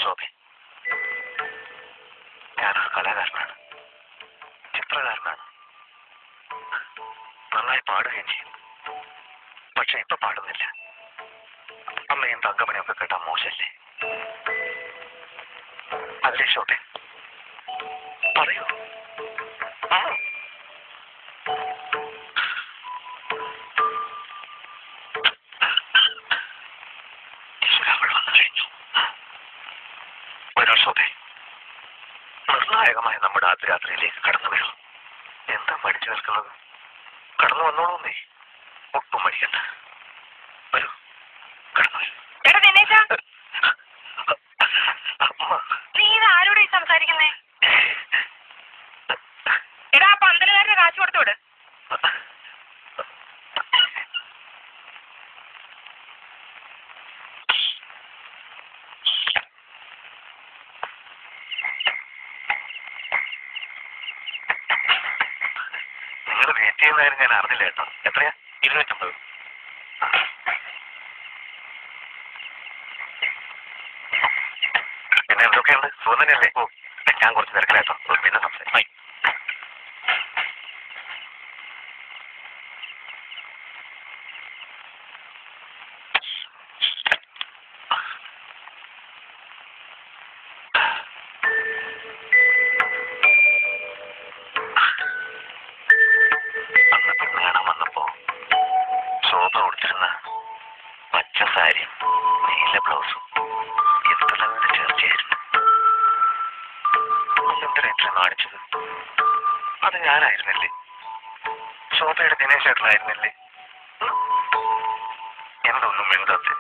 ശോഭെ, ഞാനൊരു കലാകാരനാണ്, ചിത്രകാരനാണ്. നന്നായി പാടുകയും ചെയ്യും. പക്ഷെ ഇപ്പൊ പാടുന്നില്ല. അമ്മയും തങ്കമണിയൊക്കെ കേട്ടാ മോശല്ലേ? അല്ലേ ശോഭെ? പറയൂ. വരൂ ശോഭെ, നിർണായകമായ നമ്മുടെ ആദ്യരാത്രിയിലേക്ക് കടന്നു വരൂ. എന്താ മടിച്ചു നിൽക്കുന്നത്? കടന്നു വന്നോളൂന്നേ, ഒട്ടും മടിക്കണ്ട. വരൂ, കടന്നു വരൂ. നീ ഇത് ആരോടെ സംസാരിക്കുന്നേ? എടാ, പന്തലുകാരുടെ കാശ് കൊടുത്തോട്. നിങ്ങൾ വെയിറ്റ് ചെയ്യുന്ന കാര്യം ഞാൻ അറിഞ്ഞില്ല കേട്ടോ. എത്രയാ? 250. പിന്നെ എന്തൊക്കെയുണ്ട്? സുഖം തന്നെയല്ലേ? ഓ, ഞാൻ കുറച്ച് തിരക്കിലായിട്ടോ. പിന്നെ സംസാരിക്കും. അന്ന് പെണ്ണ് കാണാൻ വന്നപ്പോ ശോഭ കൊടുത്തിരുന്ന പച്ച സാരിയും നീല ബ്ലൗസും എന്തുള്ളത് ചേർച്ചയായിരുന്നു. എന്തിനാ കാണിച്ചത്? അത് ഞാനായിരുന്നില്ലേ? ശോഭയുടെ ദിനേശ് ചേട്ടനായിരുന്നില്ലേ? എന്തൊന്നും മിണ്ടാത്തെ?